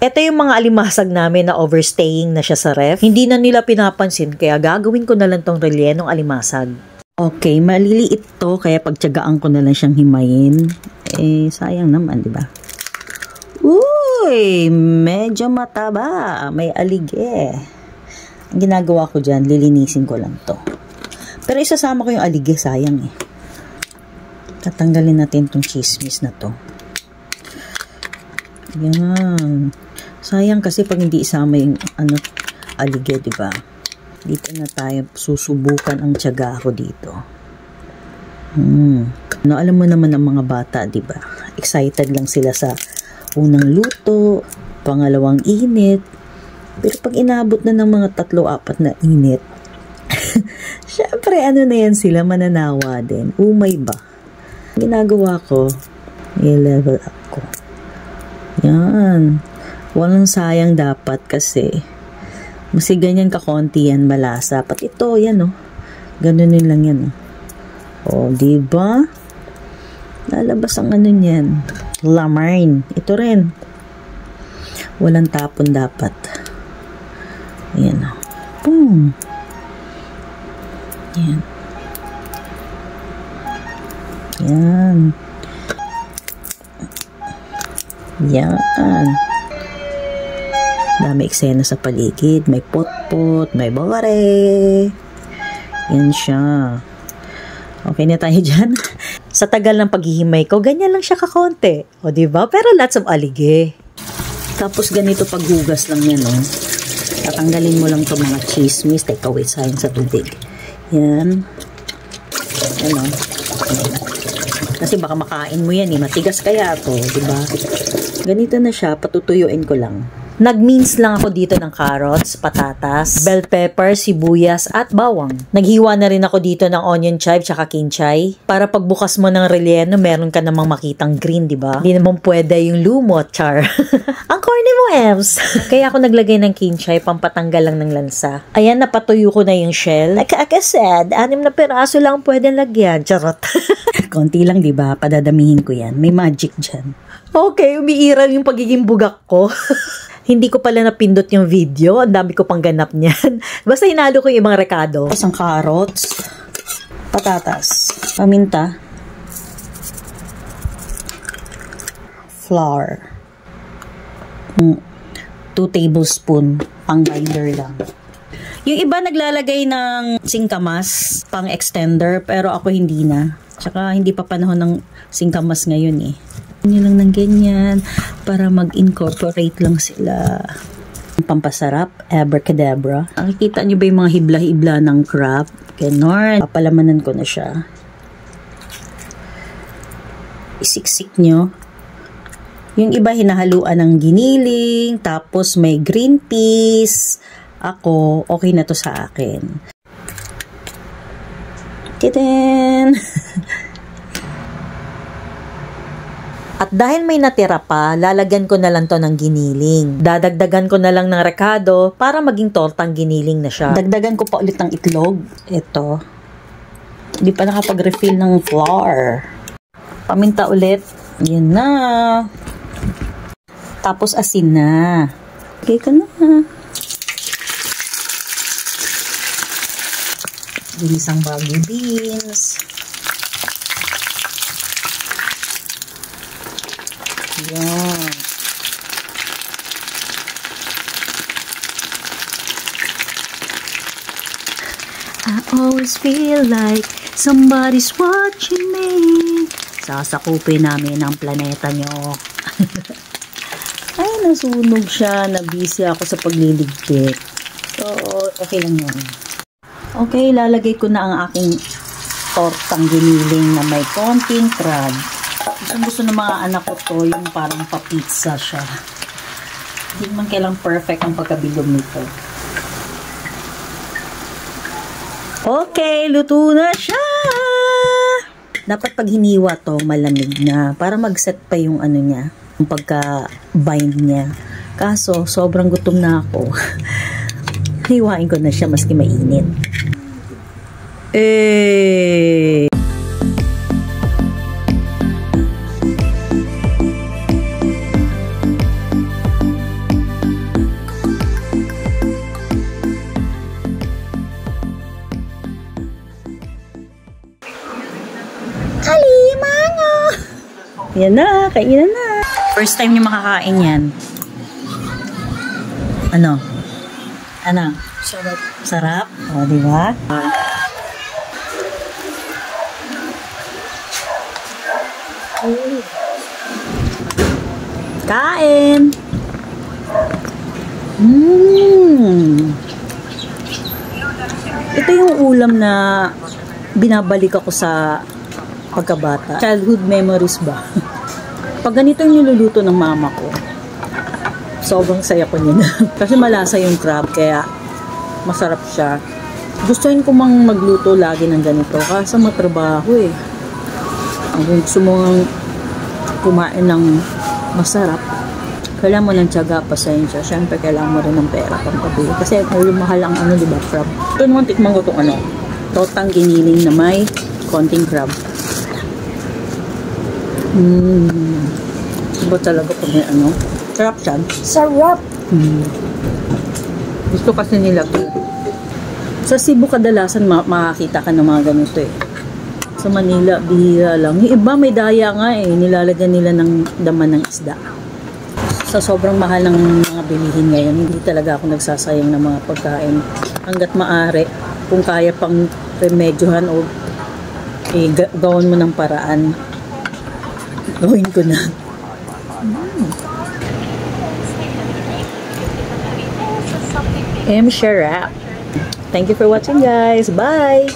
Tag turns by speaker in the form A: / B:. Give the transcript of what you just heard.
A: Ito yung mga alimasag namin na overstaying na siya sa ref. Hindi na nila pinapansin kaya gagawin ko na lang tong rellenong alimasag. Okay, maliliit to kaya pagtiyagaan ko na lang siyang himayin. Sayang naman, di ba? Uy, medyo mataba. May alige. Ang ginagawa ko dyan, lilinisin ko lang to. Pero isasama ko yung alige, sayang eh. Tatanggalin natin tong chismis na to. Yan. Sayang kasi pag hindi isama yung alige, di ba? Dito na tayo susubukan ang tiyaga ko dito. Alam mo naman ang mga bata, di ba? Excited lang sila sa unang luto, pangalawang init. Pero pag inabot na ng mga 3-4 na init, syempre na yan sila, mananawa din. Umay ba? Ginagawa ko, i-level up ko. Yan. Walang sayang dapat kasi ganyan kakonti yan, malasa. Pati ito, yan ganunin lang yan diba? Lalabas ang niyan. Lamarn. Ito rin. Walang tapon dapat. Ayan boom. Yan. Yan. Yan. Dami eksena sa paligid. May pot-pot, may bare. Yan siya. Okay na tayo dyan. Sa tagal ng paghihimay ko, ganyan lang siya kakonti. O diba? Pero lots of alige. Tapos ganito paghugas lang yan, Tatanggalin mo lang itong mga chismis. Teka, wait, sayang sa tubig. Yan. Yan, Kasi baka makain mo yan, Matigas kaya to, diba? Ganito na siya, patutuyuin ko lang. Nag-mince lang ako dito ng carrots, patatas, bell pepper, sibuyas, at bawang. Naghiwa na rin ako dito ng onion chive tsaka kinchay. Para pagbukas mo ng relleno, meron ka namang makitang green, di ba? Hindi naman pwede yung lumot, char. Ang corny mo, Ems. Kaya ako naglagay ng kinchay, pampatanggal lang ng lansa. Ayan, napatuyo ko na yung shell. Like I said, 6 na piraso lang pwede lagyan. Charot. Konti lang, di ba? Padadamihin ko yan. May magic dyan. Okay, umiiral yung pagiging bugak ko. Hindi ko pala napindot yung video. Ang dami ko pang ganap niyan. Basta hinalo ko yung ibang rekado. Isang carrots, patatas, paminta, flour, 2 tablespoon, pang binder lang. Yung iba naglalagay ng singkamas, pang extender, pero ako hindi na. Tsaka hindi pa panahon ng singkamas ngayon nyo lang ng ganyan para mag-incorporate lang sila. Pampasarap, abracadabra. Nakikita nyo ba yung mga hibla-hibla ng crab? Ganon. Papalamanan ko na siya. Isiksik nyo. Yung iba hinahaluan ng giniling, tapos may green peas. Ako, okay na to sa akin. Titen! At dahil may natira pa, lalagyan ko na lang to ng giniling. Dadagdagan ko na lang ng rekado para maging tortang giniling na siya. Dagdagan ko pa ulit ng itlog. Ito. Hindi pa nakapag-refill ng flour. Paminta ulit. Yan na. Tapos asin na. Okay ka na. Ginisang bagyo beans. Yan. I always feel like somebody's watching me. Sasakupin namin ang planeta nyo. Ay, nasunog siya. Nabisi ako sa pagliligpit. So, okay lang yan. Okay, lalagay ko na ang aking tortang giniling na may konting crab. Ang gusto ng mga anak ko to, yung parang pa-pizza siya. Hindi man kailang perfect ang pagkabilog nito. Okay, luto na siya! Dapat pag hiniwa to, malamig na. Para mag-set pa yung niya, yung pagka-bind niya. Kaso, sobrang gutom na ako. Hiwain ko na siya maski mainit. Yan na, kainan na. First time niyo makakain yan. Ano? Ano?
B: Sarap.
A: Sarap? O, di ba? Kain! Ito yung ulam na binabalik ako sa pagkabata. Childhood memories ba? Pag ganito yung niluluto ng mama ko, sobrang saya ko niya. Kasi malasa yung crab, kaya masarap siya. Gustuin ko mang magluto lagi ng ganito, kasi matrabaho eh. Kung gusto mo kumain ng masarap, kailangan mo ng tiyaga, pasensya. Siyempre, kailangan mo rin ng pera pang pabili. Kasi mahal ang ano, diba, crab. Ito naman, tikman ko itong ano, totang giniling na may konting crab. Diba talaga pag may ano? Sarap siya.
B: Sarap!
A: Gusto kasi nila ito. Sa Cebu kadalasan makakita ka ng mga ganito eh. Sa Manila, bihira lang. Yung iba may daya nga eh. Nilalagyan nila ng daman ng isda. Sa sobrang mahal ng mga bilihin ngayon, hindi talaga ako nagsasayang ng mga pagkain. Hanggat maaari, kung kaya pang remedyohan o gawin mo ng paraan, gawin ko na. Sharap. Thank you for watching, guys. Bye!